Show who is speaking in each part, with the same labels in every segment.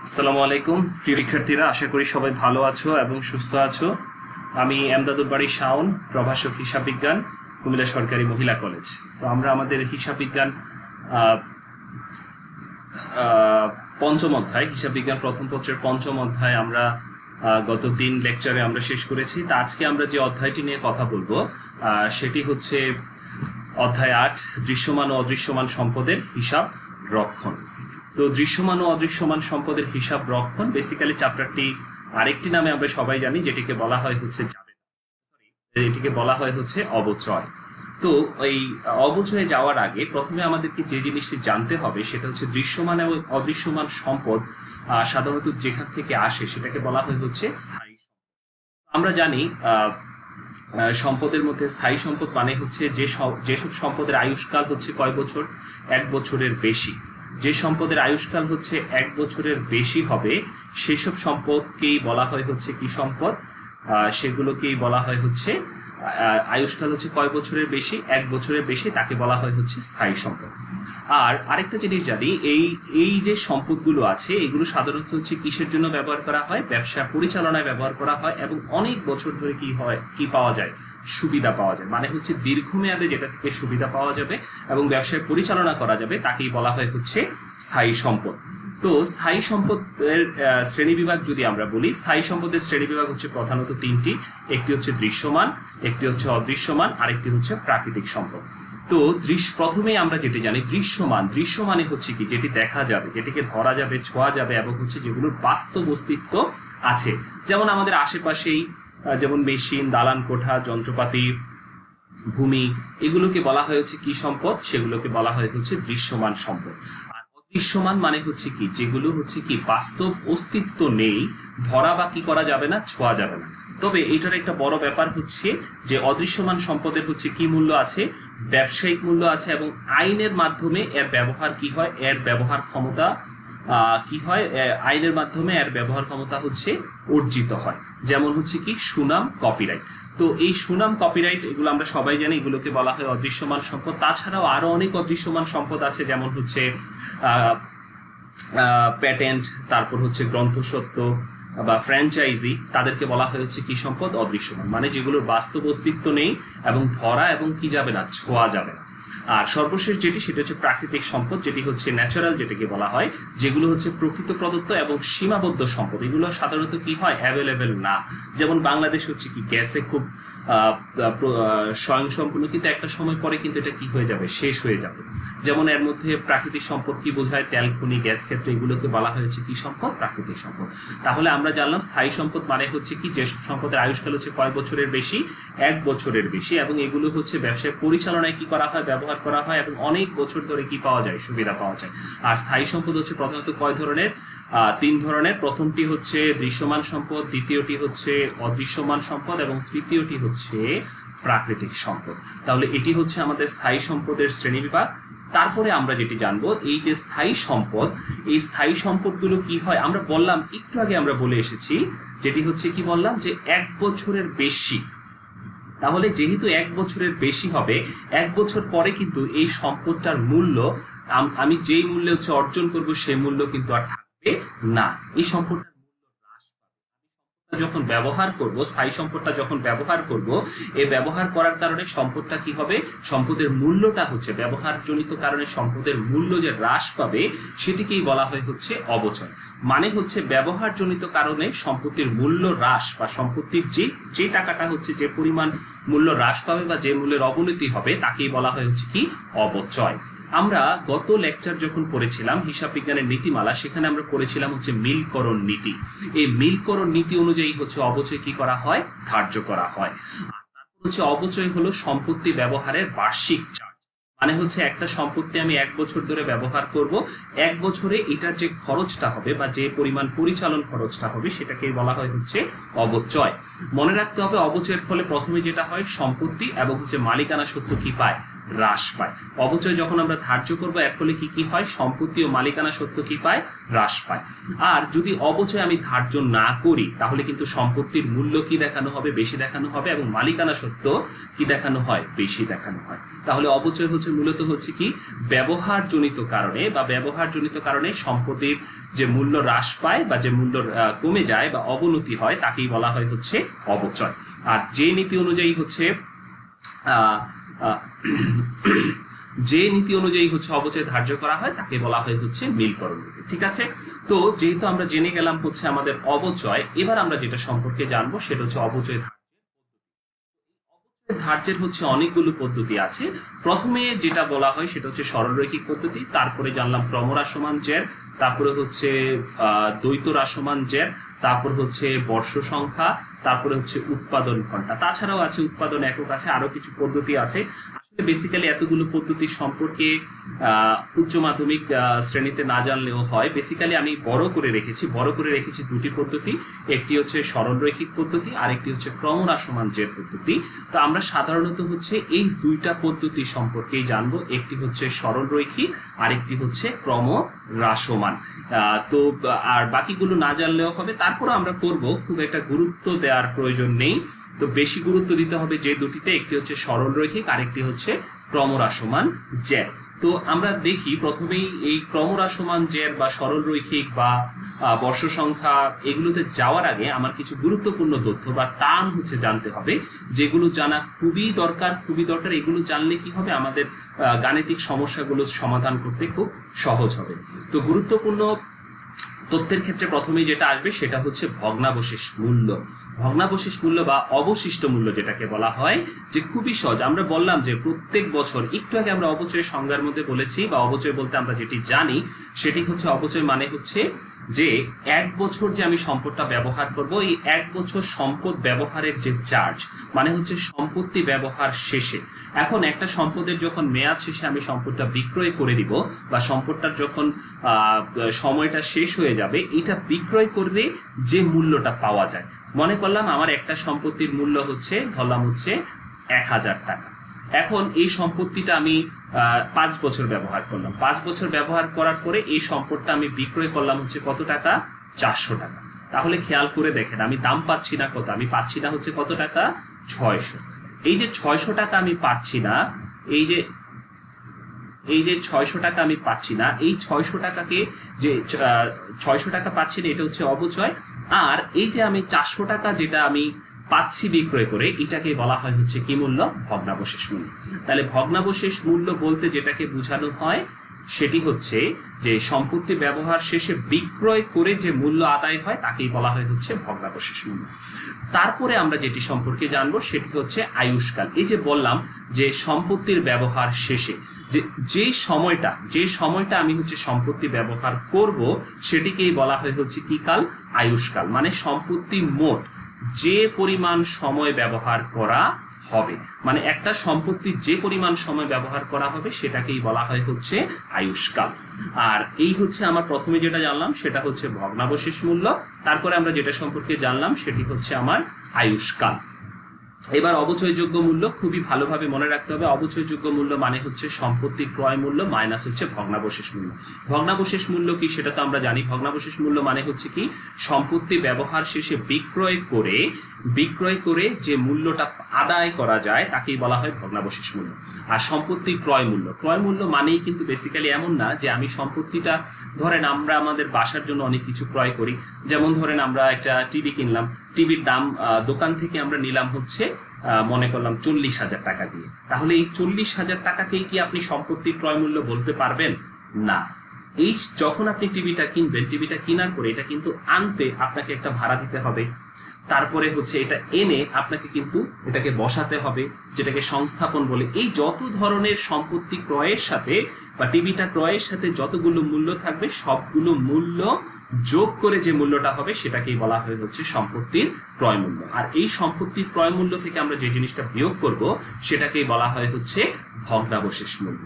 Speaker 1: আসসালামু আলাইকুম প্রিয় শিক্ষার্থীরা, আশা করি সবাই ভালো আছো এবং সুস্থ আছো। আমি এমদাদুল বাড়ি শাওন, প্রভাষক হিসাব বিজ্ঞান, কুমিল্লা সরকারি মহিলা কলেজ। তো আমরা আমাদের হিসাব বিজ্ঞান পঞ্চম অধ্যায়, হিসাব বিজ্ঞান প্রথম পত্রের পঞ্চম অধ্যায় আমরা গত 3 লেকচারে আমরা শেষ করেছি। তা আজকে আমরা যে অধ্যায়টি নিয়ে কথা বলবো সেটি হচ্ছে অধ্যায় 8, দৃশ্যমান ও অদৃশ্যমান সম্পদের হিসাব রক্ষণ। তো দৃশ্যমান ও অদৃশ্যমান সম্পদের হিসাব রক্ষণ বেসিক্যালি চ্যাপ্টারটি আরেকটি নামে আমরা সবাই জানি, যেটিকে বলা হয় হচ্ছে এটিকে বলা হয় হচ্ছে অবচয়। তো এই অবচয়ে যাওয়ার আগে প্রথমে আমাদেরকে যে জিনিসটি জানতে হবে সেটা হচ্ছে দৃশ্যমান এবং অদৃশ্যমান সম্পদ সাধারণত যেখান থেকে আসে সেটাকে বলা হয় হচ্ছে স্থায়ী সম্পদ। আমরা জানি সম্পদের মধ্যে স্থায়ী সম্পদ মানে হচ্ছে যেসব সম্পদের আয়ুষ্কাল হচ্ছে কয় বছর, 1 বছরের বেশি। যে সম্পদের আয়ুষ্কাল হচ্ছে 1 বছরের বেশি হবে সেসব সম্পদকেই বলা হয় হচ্ছে কি সম্পদ, সেগুলোকেই বলা হয় হচ্ছে আয়ুষ্কাল হচ্ছে কয় বছরের বেশি, 1 বছরের বেশি, তাকে বলা হয় হচ্ছে স্থায়ী সম্পদ। আর আরেকটা জিনিস জানি, এই যে সম্পদগুলো আছে এগুলো সাধারণত হচ্ছে কিসের জন্য ব্যবহার করা হয়, ব্যবসা পরিচালনায় ব্যবহার করা হয় এবং অনেক বছর ধরে কি পাওয়া যায়, সুবিধা পাওয়া যায়। মানে হচ্ছে দীর্ঘমেয়াদে যেটা থেকে সুবিধা পাওয়া যাবে এবং ব্যবসায় পরিচালনা করা যাবে তাকেই বলা হয় হচ্ছে স্থায়ী সম্পদ। তো স্থায়ী সম্পদের শ্রেণীবিভাগ যদি আমরা বলি, স্থায়ী সম্পদের শ্রেণীবিভাগ হচ্ছে প্রধানত 3টি। একটি হচ্ছে দৃশ্যমান, একটি হচ্ছে অদৃশ্যমান, আরেকটি হচ্ছে প্রাকৃতিক সম্পদ। তো প্রথমেই আমরা যেটি জানি দৃশ্যমানে হচ্ছে কি যেটি দেখা যাবে, যেটিকে ধরা যাবে, ছোঁয়া যাবে এবং হচ্ছে যেগুলোর বাস্তব অস্তিত্ব আছে, যেমন আমাদের আশেপাশেই যেমন মেশিন, দালান কোঠা, যন্ত্রপাতি, ভূমি, এগুলোকে বলা হয় হচ্ছে কি সম্পদ, সেগুলোকে বলা হয় হচ্ছে দৃশ্যমান সম্পদ। আর অদৃশ্যমান মানে হচ্ছে কি যেগুলো হচ্ছে কি বাস্তব অস্তিত্ব নেই, ধরা বা কি করা যাবে না, ছোঁয়া যাবে না। তবে এটার একটা বড় ব্যাপার হচ্ছে যে অদৃশ্যমান সম্পদের হচ্ছে কি মূল্য আছে, ব্যবসায়িক মূল্য আছে এবং আইনের মাধ্যমে এর ব্যবহার কি হয়, এর ব্যবহার ক্ষমতা কি হয়, আইনের মাধ্যমে এর ব্যবহার ক্ষমতা হচ্ছে অর্জিত হয়। যেমন হচ্ছে কি সুনাম, কপিরাইট। তো এই সুনাম, কপিরাইট এগুলো আমরা সবাই জানি, এগুলোকে বলা হয় অদৃশ্যমান সম্পদ। তাছাড়াও আরো অনেক অদৃশ্যমান সম্পদ আছে, যেমন হচ্ছে প্যাটেন্ট, তারপর হচ্ছে গ্রন্থসত্ত্ব বা ফ্র্যাঞ্চাইজি, তাদেরকে বলা হয়েছে কি সম্পদ, অদৃশ্যমান। মানে যেগুলোর বাস্তব অস্তিত্ব নেই এবং ধরা এবং কি যাবে না, ছোঁয়া যাবে না। আর সর্বশেষ যেটি, সেটা হচ্ছে প্রাকৃতিক সম্পদ, যেটি হচ্ছে ন্যাচারাল, যেটাকে বলা হয়, যেগুলো হচ্ছে প্রকৃত প্রদত্ত এবং সীমাবদ্ধ সম্পদ। এগুলো সাধারণত কি হয়, অ্যাভেলেবেল না। যেমন বাংলাদেশ হচ্ছে কি গ্যাসে খুব স্বয়ংসম্পূর্ণ, কিন্তু একটা সময় পরে কিন্তু এটা কি হয়ে যাবে, শেষ হয়ে যাবে। যেমন এর মধ্যে প্রাকৃতিক সম্পদ কি বোঝায়, তেল, খনি, গ্যাস ক্ষেত্র, এগুলোকে বলা হয়েছে কি সম্পদ, প্রাকৃতিক সম্পদ। তাহলে আমরা জানলাম স্থায়ী সম্পদ মানে হচ্ছে কি যেসব সম্পদের আয়ুষ্কাল হচ্ছে কয় বছরের বেশি, 1 বছরের বেশি, এবং এগুলো হচ্ছে ব্যবসায় পরিচালনায় কি করা হয়, ব্যবহার করা হয় এবং অনেক বছর ধরে কি পাওয়া যায়, সুবিধা পাওয়া যায়। আর স্থায়ী সম্পদ হচ্ছে প্রধানত কয় ধরনের, 3 ধরনের। প্রথমটি হচ্ছে দৃশ্যমান সম্পদ, দ্বিতীয়টি হচ্ছে অদৃশ্যমান সম্পদ এবং তৃতীয়টি হচ্ছে প্রাকৃতিক সম্পদ। তাহলে এটি হচ্ছে আমাদের স্থায়ী সম্পদের শ্রেণীবিভাগ। তারপরে আমরা যেটি জানবো, এই যে স্থায়ী সম্পদ, এই স্থায়ী সম্পদগুলো কি হয়, আমরা বললাম একটু আগে, আমরা বলে এসেছি যেটি হচ্ছে কি বললাম, যে 1 বছরের বেশি। তাহলে যেহেতু 1 বছরের বেশি হবে, 1 বছর পরে কিন্তু এই সম্পদটার মূল্য, আমি যেই মূল্যে হচ্ছে অর্জন করব সেই মূল্য কিন্তু আর থাকবে না। এই সম্পদটার মূল্য হ্রাস পাবে। যখন ব্যবহার করব, স্থায়ী সম্পদটা যখন ব্যবহার করব, এই ব্যবহার করার কারণে সম্পদটা কি হবে, সম্পদের মূল্যটা হচ্ছে ব্যবহারজনিত কারণে সম্পদের মূল্য যে হ্রাস পাবে সেটিকেই বলা হয় হচ্ছে অবচয়। মানে হচ্ছে ব্যবহারজনিত কারণে সম্পত্তির মূল্য হ্রাস বা সম্পত্তির যে টাকাটা হচ্ছে, যে পরিমাণ মূল্য হ্রাস পাবে বা যে মূল্যের অবনতি হবে তাকেই বলা হয় হচ্ছে কি অবচয়। আমরা গত লেকচার যখন পড়েছিলাম হিসাব বিজ্ঞানের নীতিমালা, সেখানে আমরা পড়েছিলাম হচ্ছে মিলকরণ নীতি। এই মিলকরণ নীতি অনুযায়ী হচ্ছে অবচয় কি করা হয়, ধার্য করা হয়। আর তারপর হচ্ছে অবচয় হলো সম্পত্তি ব্যবহারের বার্ষিক চার্জ। মানে হচ্ছে একটা সম্পত্তি আমি 1 বছর ধরে ব্যবহার করব, 1 বছরে এটার যে খরচটা হবে বা যে পরিমাণ পরিচালন খরচটা হবে সেটাকেই বলা হয় হচ্ছে অবচয়। মনে রাখতে হবে অবচয়ের ফলে প্রথমে যেটা হয়, সম্পত্তি এবং হচ্ছে মালিকানা সত্ত্ব কি পায়, হ্রাস পায়। অবচয় যখন আমরা ধার্য করব এর ফলে কি কি হয়, সম্পত্তি ও মালিকানা সত্ত্ব কি পায়, হ্রাস পায়। আর যদি অবচয় আমি ধার্য না করি তাহলে কিন্তু সম্পত্তির মূল্য কি দেখানো হবে, বেশি দেখানো হবে, এবং মালিকানা সত্ত্ব কি দেখানো হয়, বেশি দেখানো হয়। তাহলে অবচয় হচ্ছে মূলত হচ্ছে কি ব্যবহারজনিত কারণে বা ব্যবহারজনিত কারণে সম্পত্তির যে মূল্য হ্রাস পায় বা যে মূল্য কমে যায় বা অবনতি হয় তাকেই বলা হয় হচ্ছে অবচয়। আর যে নীতি অনুযায়ী হচ্ছে যে নীতি অনুযায়ী হচ্ছে অবচয় ধার্য করা হয় তাকে বলা হয় হচ্ছে মিলকরণ নীতি। ঠিক আছে, তো যেহেতু আমরা জেনে গেলাম হচ্ছে আমাদের অবচয়, এবার আমরা যেটা সম্পর্কে জানবো সেটা হচ্ছে অবচয় ধার্যের হচ্ছে অনেকগুলো পদ্ধতি আছে। প্রথমে যেটা বলা হয় সেটা হচ্ছে সরলরৈখিক পদ্ধতি, তারপরে জানলাম ক্রমহ্রাসমান জের, তারপরে হচ্ছে দ্বৈত হ্রাসমান জের, তারপর হচ্ছে বর্ষ সংখ্যা, তারপরে হচ্ছে উৎপাদন ঘন্টা, তাছাড়াও আছে উৎপাদন একক, আছে আরো কিছু পদ্ধতি আছে। আসলে বেসিক্যালি এতগুলো পদ্ধতি সম্পর্কে উচ্চ মাধ্যমিক শ্রেণীতে না জানলেও হয়। বেসিক্যালি আমি বড় করে রেখেছি দুটি পদ্ধতি, একটি হচ্ছে সরলরৈখিক পদ্ধতি আর একটি হচ্ছে ক্রমহ্রাসমান জের পদ্ধতি। তো আমরা সাধারণত হচ্ছে এই দুইটা পদ্ধতি সম্পর্কেই জানবো, একটি হচ্ছে সরলরৈখিক আর একটি হচ্ছে ক্রমহ্রাসমান। তো আর বাকিগুলো না জানলেও হবে, তারপরে আমরা করব, খুব একটা গুরুত্ব দেওয়ার প্রয়োজন নেই। তো বেশি গুরুত্ব দিতে হবে যে দুটিতে, একটি হচ্ছে সরলরৈখিক আর একটি হচ্ছে ক্রমহ্রাসমান জের। তো আমরা দেখি প্রথমেই এই ক্রমহ্রাসমান জের বা সরলরৈখিক বা বর্ষ সংখ্যা এগুলোতে যাওয়ার আগে আমার কিছু গুরুত্বপূর্ণ তথ্য বা টার্ম হচ্ছে জানতে হবে, যেগুলো জানা খুবই দরকার। এগুলো জানলে কি হবে, আমাদের গাণিতিক সমস্যাগুলো সমাধান করতে খুব সহজ হবে। তো গুরুত্বপূর্ণ তথ্যের ক্ষেত্রে প্রথমেই যেটা আসবে সেটা হচ্ছে ভগ্নাবশেষ মূল্য। ভগ্নাবশেষ মূল্য বা অবশিষ্ট মূল্য যেটাকে বলা হয়, যে খুবই সহজ। আমরা বললাম যে প্রত্যেক বছর, একটু আগে আমরা অবচয়ের সংজ্ঞার মধ্যে বলেছি, বা অবচয় বলতে আমরা যেটি জানি সেটি হচ্ছে অবচয় মানে হচ্ছে যে এক বছর যে আমি সম্পদটা ব্যবহার করব, এই এক বছর সম্পদ ব্যবহারের যে চার্জ, মানে হচ্ছে সম্পত্তি ব্যবহার শেষে। এখন একটা সম্পদের যখন মেয়াদ শেষে আমি সম্পদটা বিক্রয় করে দিব বা সম্পদটার যখন সময়টা শেষ হয়ে যাবে, এটা বিক্রয় করলে যে মূল্যটা পাওয়া যায়, মনে করলাম আমার একটা সম্পত্তির মূল্য হচ্ছে, ধরলাম হচ্ছে 1000 টাকা। এখন এই সম্পত্তিটা আমি 5 বছর ব্যবহার করলাম। 5 বছর ব্যবহার করার পরে এই সম্পদটা আমি বিক্রয় করলাম হচ্ছে কত টাকা, 400 টাকা। তাহলে খেয়াল করে দেখেন, আমি দাম পাচ্ছি না কত, আমি পাচ্ছি না হচ্ছে কত টাকা, 600। এই যে 600 টাকা আমি পাচ্ছি না, এই যে 600 টাকা আমি পাচ্ছি না, এই 600 টাকাকে যে 600 টাকা পাচ্ছি না, এটা হচ্ছে অবচয়। আর এই যে আমি 400 টাকা যেটা আমি পাচ্ছি বিক্রয় করে, এটাকে বলা হয় হচ্ছে কি মূল্য, ভগ্নাবশেষ মূল্য। তাহলে ভগ্নাবশেষ মূল্য বলতে যেটাকে বোঝানো হয় সেটি হচ্ছে যে সম্পত্তি ব্যবহার শেষে বিক্রয় করে যে মূল্য আদায় হয় তাকেই বলা হয় হচ্ছে ভগ্নাবশেষ মূল্য। তারপরে আমরা যেটি সম্পর্কে জানবো সেটি হচ্ছে আয়ুষ্কাল। এই যে বললাম যে সম্পত্তির ব্যবহার শেষে যে সময়টা আমি হচ্ছে সম্পত্তি ব্যবহার করব সেটিকেই বলা হয় হচ্ছে কি কাল, আয়ুষ্কাল। মানে সম্পত্তি মোট যে পরিমাণ সময় ব্যবহার করা হবে, মানে একটা সম্পত্তি যে পরিমাণ সময় ব্যবহার করা হবে সেটাকেই বলা হয় হচ্ছে আয়ুষ্কাল। আর এই হচ্ছে আমার প্রথমে যেটা জানলাম সেটা হচ্ছে ভগ্নাবশেষ মূল্য। তারপরে আমরা যেটা সম্পর্কে জানলাম সেটি হচ্ছে আমার আয়ুষ্কাল। এবার অবচয়যোগ্য মূল্য খুবই ভালোভাবে মনে রাখতে হবে। অবচয়যোগ্য মূল্য মানে হচ্ছে সম্পত্তি ক্রয় মূল্য মাইনাস হচ্ছে ভগ্নাবশেষ মূল্য। ভগ্নাবশেষ মূল্য কি সেটা তো আমরা জানি। ভগ্নাবশেষ মূল্য মানে হচ্ছে কি সম্পত্তি ব্যবহার শেষে বিক্রয় করে যে মূল্যটা আদায় করা যায় তাকেই বলা হয় ভগ্নাবশেষ মূল্য। আর সম্পত্তি ক্রয় মূল্য মানেই কিন্তু বেসিক্যালি এমন না যে আমি সম্পত্তিটা, ধরেন আমরা আমাদের বাসার জন্য অনেক কিছু ক্রয় করি, যেমন ধরেন আমরা একটা টিভি কিনলাম, টিভির দাম দোকান থেকে আমরা নিলাম হচ্ছে মনে করলাম 40,000 টাকা দিয়ে। তাহলে এই 40,000 টাকাকেই কি আপনি সম্পত্তির ক্রয় মূল্য বলতে পারবেন? না। এই যখন আপনি টিভিটা কিনবেন, টিভিটা কেনার পরে এটা কিন্তু আনতে আপনাকে একটা ভাড়া দিতে হবে, তারপরে হচ্ছে এটা এনে আপনাকে কিন্তু এটাকে বসাতে হবে, যেটাকে সংস্থাপন বলে। এই যত ধরনের সম্পত্তি ক্রয়ের সাথে বা টিভিটা ক্রয়ের সাথে যতগুলো মূল্য থাকবে সবগুলো মূল্য যোগ করে যে মূল্যটা হবে সেটাকেই বলা হয় হচ্ছে সম্পত্তির ক্রয় মূল্য। আর এই সম্পত্তির ক্রয় মূল্য থেকে আমরা যে জিনিসটা বিয়োগ করব সেটাকেই বলা হয় হচ্ছে ভগ্নাবশেষ মূল্য।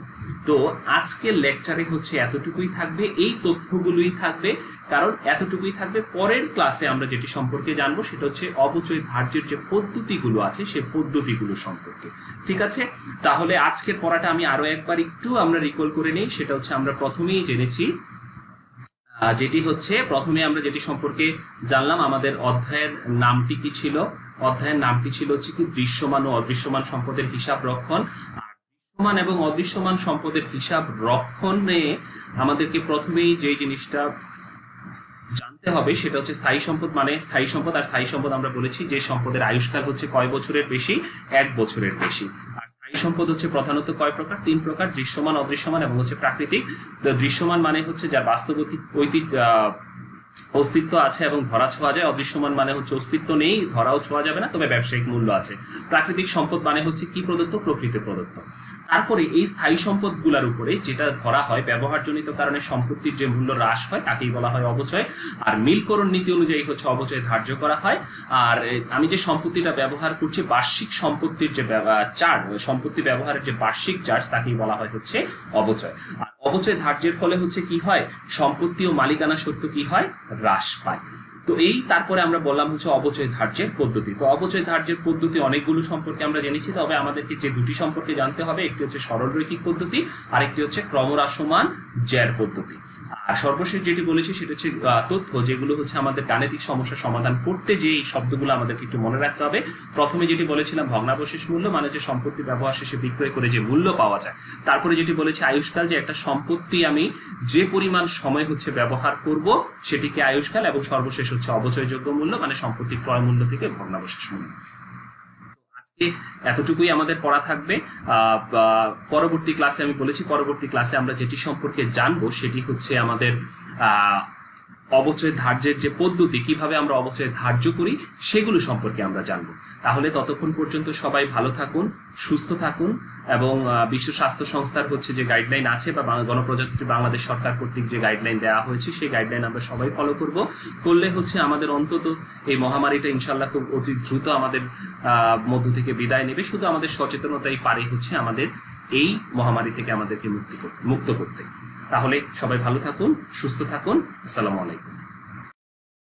Speaker 1: তো আজকের লেকচারে হচ্ছে এতটুকুই থাকবে, এই তথ্যগুলোই থাকবে, কারণ এতটুকুই থাকবে। পরের ক্লাসে আমরা যেটি সম্পর্কে জানবো সেটা হচ্ছে অবচয় ধার্যের যে পদ্ধতিগুলো আছে সেই পদ্ধতিগুলো সম্পর্কে। ঠিক আছে, তাহলে আজকের পড়াটা আমি আরো একবার একটু আমরা রিকল করে নিই। সেটা হচ্ছে আমরা প্রথমেই জেনেছি, যেটি হচ্ছে প্রথমে আমরা যেটি সম্পর্কে জানলাম, আমাদের অধ্যায়ের নামটি কি ছিল? অধ্যায়ের নামটি ছিল হচ্ছে কি দৃশ্যমান ও অদৃশ্যমান সম্পদের হিসাব রক্ষণ। আর দৃশ্যমান এবং অদৃশ্যমান সম্পদের হিসাব রক্ষণে আমাদেরকে প্রথমেই যে জিনিসটা জানতে হবে সেটা হচ্ছে স্থায়ী সম্পদ মানে স্থায়ী সম্পদ। আর স্থায়ী সম্পদ আমরা বলেছি যে সম্পদের আয়ুষ্কাল হচ্ছে কয় বছরের বেশি? 1 বছরের বেশি। আর স্থায়ী সম্পদ হচ্ছে প্রধানত কয় প্রকার? 3 প্রকার, দৃশ্যমান, অদৃশ্যমান এবং হচ্ছে প্রাকৃতিক। তো দৃশ্যমান মানে হচ্ছে যার বাস্তবিক অস্তিত্ব আছে এবং ধরা ছোঁয়া যায়। অদৃশ্যমান মানে হচ্ছে অস্তিত্ব নেই, ধরাও ছোঁয়া যাবে না, তবে ব্যবসায়িক মূল্য আছে। প্রাকৃতিক সম্পদ মানে হচ্ছে কি প্রদত্ত? প্রকৃতি প্রদত্ত। তারপরে এই স্থায়ী সম্পদগুলোর উপরে যেটা ধরা হয় ব্যবহারজনিত কারণে সম্পত্তির যে মূল্য হ্রাস হয় তাকেই বলা হয় অবচয়। আর মিলকরণ নীতি অনুযায়ী হচ্ছে অবচয় ধার্য করা হয়। আর আমি যে সম্পত্তিটা ব্যবহার করছি, বার্ষিক সম্পত্তির যে চার্জ, সম্পত্তি ব্যবহারের যে বার্ষিক চার্জ তাকেই বলা হয় হচ্ছে অবচয়। আর অবচয় ধার্যের ফলে হচ্ছে কি হয়? সম্পত্তি ও মালিকানা সত্ত্ব কি হয়? হ্রাস পায়। তো এই তারপরে আমরা বললাম হচ্ছে অবচয় ধার্যের পদ্ধতি। তো অবচয় ধার্যের পদ্ধতি অনেকগুলো সম্পর্কে আমরা জেনেছি, তবে আমাদেরকে যে দুটি সম্পর্কে জানতে হবে, একটি হচ্ছে সরলরৈখিক পদ্ধতি আর একটি হচ্ছে ক্রমহ্রাসমান জ্যার পদ্ধতি। আর সর্বশেষ যেটি বলেছি সেটা হচ্ছে তথ্য, যেগুলো হচ্ছে আমাদের গাণিতিক সমস্যা সমাধান করতে যে এই শব্দগুলো আমাদেরকে একটু মনে রাখতে হবে। প্রথমে যেটি বলেছিলাম ভগ্নাবশেষ মূল্য, মানে যে সম্পত্তি ব্যবহার শেষে বিক্রয় করে যে মূল্য পাওয়া যায়। তারপরে যেটি বলেছি আয়ুষ্কাল, যে একটা সম্পত্তি আমি যে পরিমাণ সময় হচ্ছে ব্যবহার করব সেটিকে আয়ুষ্কাল। এবং সর্বশেষ হচ্ছে অবচয়যোগ্য মূল্য, মানে সম্পত্তি ক্রয় মূল্য থেকে ভগ্নাবশেষ মূল্য। এতটুকুই আমাদের পড়া থাকবে। পরবর্তী ক্লাসে আমি বলেছি, পরবর্তী ক্লাসে আমরা যেটি সম্পর্কে জানবো সেটি হচ্ছে আমাদের অবচয় ধার্যের যে পদ্ধতি, কিভাবে আমরা অবচয় ধার্য করি সেগুলো সম্পর্কে আমরা জানবো। তাহলে ততক্ষণ পর্যন্ত সবাই ভালো থাকুন, সুস্থ থাকুন এবং বিশ্ব স্বাস্থ্য সংস্থার হচ্ছে যে গাইডলাইন আছে বা গণপ্রজাতন্ত্রী বাংলাদেশ সরকার কর্তৃক যে গাইডলাইন দেওয়া হয়েছে সেই গাইডলাইন আমরা সবাই ফলো করলে হচ্ছে আমাদের অন্তত এই মহামারীটা ইনশাল্লাহ খুব অতি দ্রুত আমাদের মধ্য থেকে বিদায় নেবে। শুধু আমাদের সচেতনতাই পারে হচ্ছে আমাদের এই মহামারী থেকে আমাদেরকে মুক্ত করতে। তাহলে সবাই ভালো থাকুন, সুস্থ থাকুন। আসসালামু আলাইকুম।